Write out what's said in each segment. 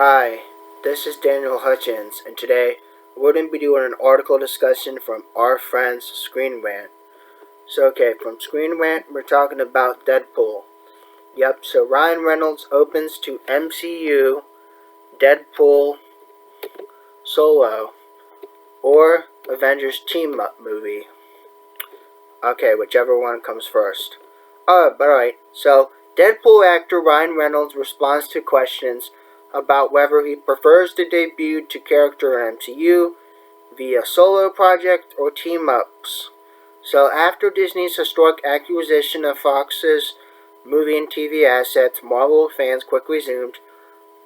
Hi, this is Daniel Hutchins, and today we're going to be doing an article discussion from our friends Screen Rant. From Screen Rant, we're talking about Deadpool. So Ryan Reynolds opens to MCU, Deadpool, Solo, or Avengers Team Up movie. Whichever one comes first. Alright, so Deadpool actor Ryan Reynolds responds to questions about whether he prefers to debut to character in MCU via solo project or team-ups. So after Disney's historic acquisition of Fox's movie and TV assets, Marvel fans quickly resumed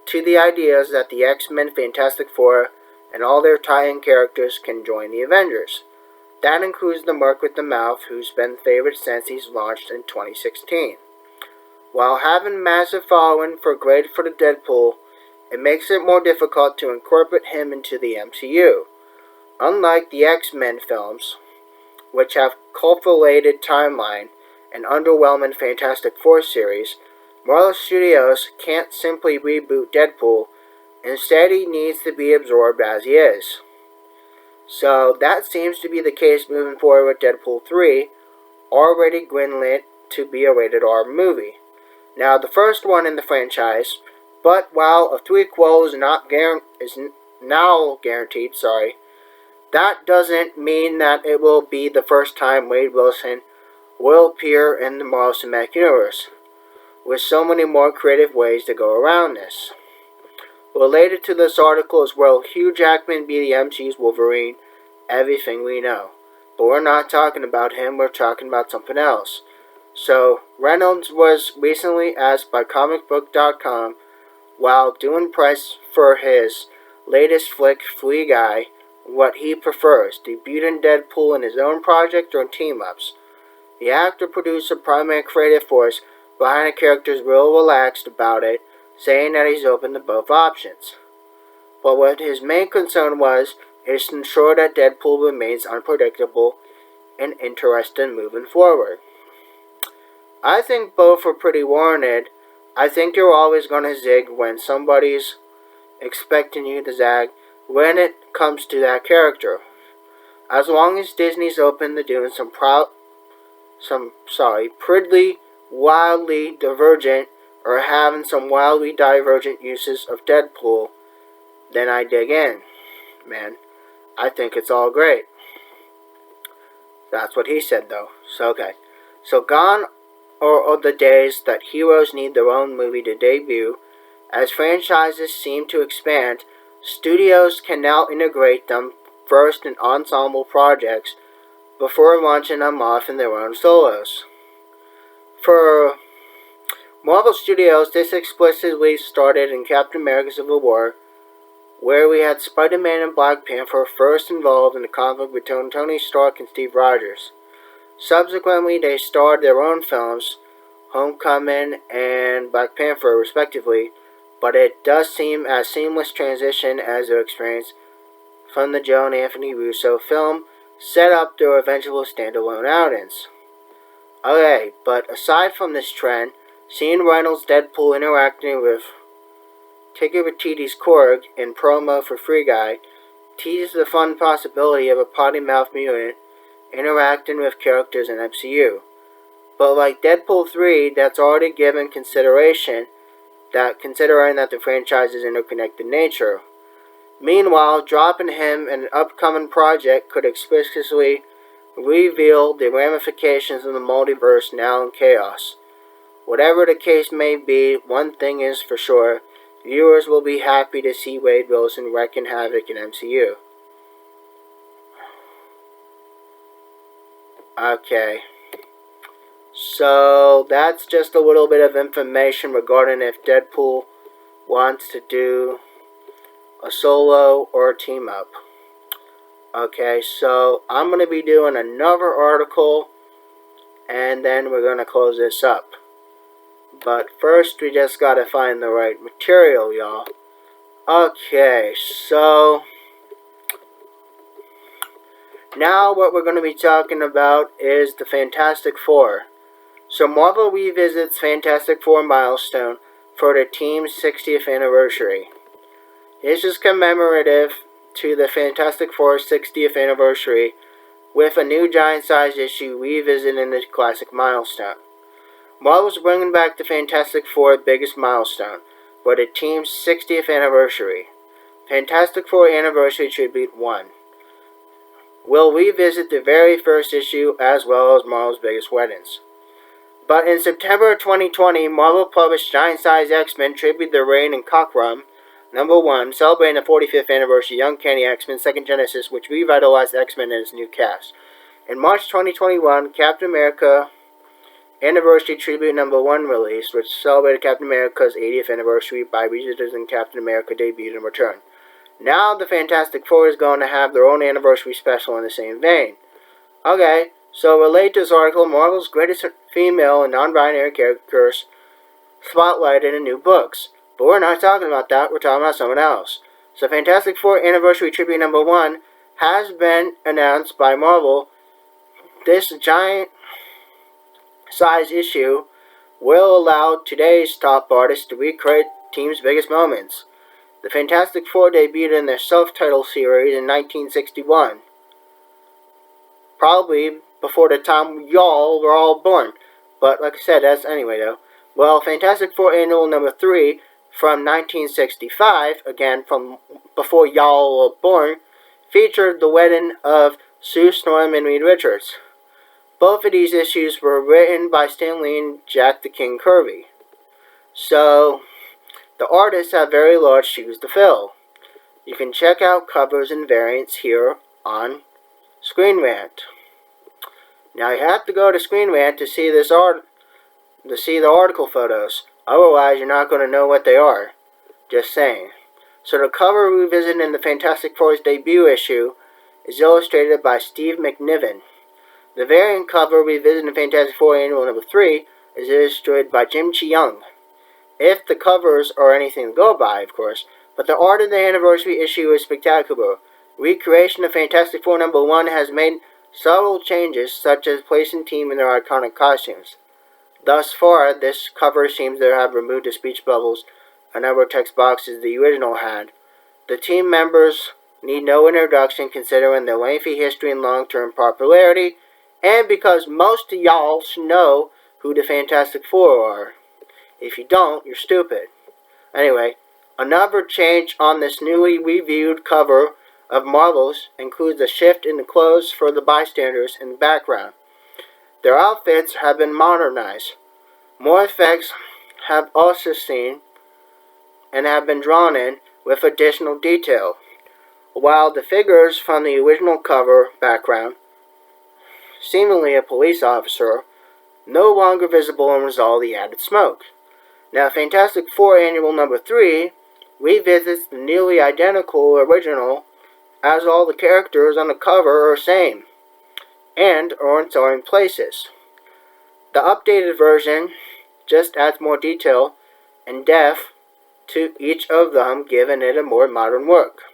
to the ideas that the X-Men, Fantastic Four, and all their tie-in characters can join the Avengers. That includes the Merc with the Mouth, who's been favored since he's launched in 2016. While having massive following for Great for the Deadpool, it makes it more difficult to incorporate him into the MCU. Unlike the X-Men films, which have cultivated timeline and underwhelming Fantastic Four series, Marvel Studios can't simply reboot Deadpool. Instead, he needs to be absorbed as he is. So that seems to be the case moving forward with Deadpool 3, already greenlit to be a rated R movie. Now, the first one in the franchise, but while a threequel is now guaranteed, that doesn't mean that it will be the first time Wade Wilson will appear in the Marvel Cinematic Universe, with so many more creative ways to go around this. Related to this article is will Hugh Jackman be the MCU's Wolverine? Everything we know. But we're not talking about him, we're talking about something else. So, Reynolds was recently asked by comicbook.com while doing press for his latest flick, Free Guy, what he prefers, debuting Deadpool in his own project or in team-ups. The actor, producer, primary creative force behind the character is real relaxed about it, saying that he's open to both options. But what his main concern was is to ensure that Deadpool remains unpredictable and interesting moving forward. I think both are pretty warranted. I think you're always going to zig when somebody's expecting you to zag when it comes to that character. As long as Disney's open to doing pretty wildly divergent or having some wildly divergent uses of Deadpool, then I dig in. Man, I think it's all great. That's what he said though. So gone are the days that heroes need their own movie to debut. As franchises seem to expand, studios can now integrate them first in ensemble projects before launching them off in their own solos. For Marvel Studios, this explicitly started in Captain America Civil War, where we had Spider-Man and Black Panther first involved in the conflict between Tony Stark and Steve Rogers. Subsequently, they starred their own films, Homecoming and Black Panther, respectively, but it does seem as seamless transition as their experience from the Joe and Anthony Russo film set up their eventual standalone outings. But aside from this trend, seeing Reynolds' Deadpool interacting with Taika Waititi's Korg in promo for Free Guy teases the fun possibility of a potty-mouthed mutant interacting with characters in MCU. But like Deadpool 3, that's already given consideration, considering that the franchise's interconnected nature. Meanwhile, dropping him in an upcoming project could explicitly reveal the ramifications of the multiverse now in chaos. Whatever the case may be, one thing is for sure, viewers will be happy to see Wade Wilson wreaking havoc in MCU. So that's just a little bit of information regarding if Deadpool wants to do a solo or a team up. So I'm going to be doing another article and then we're going to close this up. But first we just got to find the right material, y'all. So now what we're going to be talking about is the Fantastic Four. So Marvel revisits Fantastic Four Milestone for the team's 60th anniversary. This is commemorative to the Fantastic Four's 60th anniversary, with a new giant-size issue revisiting the classic Milestone. Marvel's bringing back the Fantastic Four's biggest milestone, for the team's 60th anniversary. Fantastic Four Anniversary Tribute 1. We'll revisit the very first issue as well as Marvel's biggest weddings. But in September 2020, Marvel published Giant-Size X-Men Tribute the Reign and Cockrum, #1, celebrating the 45th anniversary of Uncanny X-Men Second Genesis, which revitalized X-Men in its new cast. In March 2021, Captain America Anniversary Tribute #1 released, which celebrated Captain America's 80th anniversary by revisiting Captain America debut and return. Now the Fantastic Four is going to have their own anniversary special in the same vein. Okay, so relate to this article, Marvel's greatest female and non-binary characters spotlighted in new books. But we're not talking about that, we're talking about someone else. So Fantastic Four Anniversary Tribute #1 has been announced by Marvel. This giant size issue will allow today's top artists to recreate the team's biggest moments. The Fantastic Four debuted in their self-titled series in 1961. Probably before the time y'all were all born. But like I said, that's anyway though. Well, Fantastic Four Annual #3 from 1965, again from before y'all were born, featured the wedding of Sue Storm and Reed Richards. Both of these issues were written by Stan Lee and Jack the King Kirby. So, the artists have very large shoes to fill. You can check out covers and variants here on Screen Rant. Now you have to go to Screen Rant to see the article photos. Otherwise, you're not going to know what they are. Just saying. So the cover revisiting the Fantastic Four's debut issue is illustrated by Steve McNiven. The variant cover revisiting Fantastic Four Annual #3 is illustrated by Jim Cheung. If the covers are anything to go by, of course, but the art of the anniversary issue is spectacular. Recreation of Fantastic Four #1 has made several changes, such as placing team in their iconic costumes. Thus far, this cover seems to have removed the speech bubbles and other text boxes the original had. The team members need no introduction considering their lengthy history and long-term popularity, and because most of y'all should know who the Fantastic Four are. If you don't, you're stupid. Anyway, another change on this newly reviewed cover of Marvel's includes a shift in the clothes for the bystanders in the background. Their outfits have been modernized. More effects have also seen and have been drawn in with additional detail, while the figures from the original cover background, seemingly a police officer, no longer visible and with all the added smoke. Now, Fantastic Four Annual #3 revisits the nearly identical original, as all the characters on the cover are the same, and are in certain places. The updated version just adds more detail and depth to each of them, giving it a more modern look.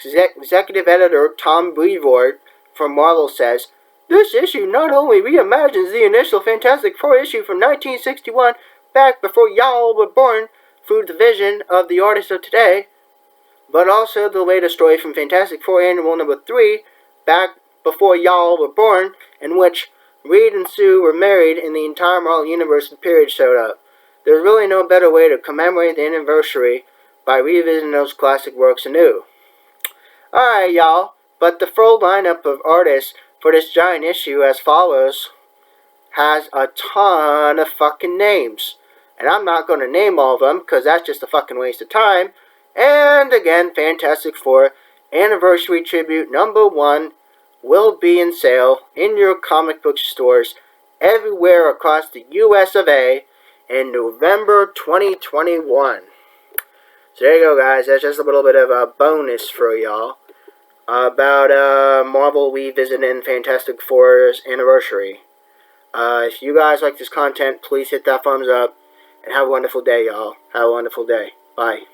Executive editor Tom Brevoort from Marvel says, "This issue not only reimagines the initial Fantastic Four issue from 1961 back before y'all were born through the vision of the artists of today, but also the latest story from Fantastic Four Annual #3 back before y'all were born, in which Reed and Sue were married and the entire Marvel Universe period showed up. There's really no better way to commemorate the anniversary by revisiting those classic works anew." Alright, y'all, but the full lineup of artists for this giant issue as follows has a ton of fucking names. And I'm not going to name all of them because that's just a fucking waste of time. And again, Fantastic Four Anniversary Tribute #1 will be in sale in your comic book stores everywhere across the US of A in November 2021. So there you go, guys. That's just a little bit of a bonus for y'all about Marvel revisiting Fantastic Four's anniversary. If you guys like this content, please hit that thumbs up. And have a wonderful day, y'all. Have a wonderful day. Bye.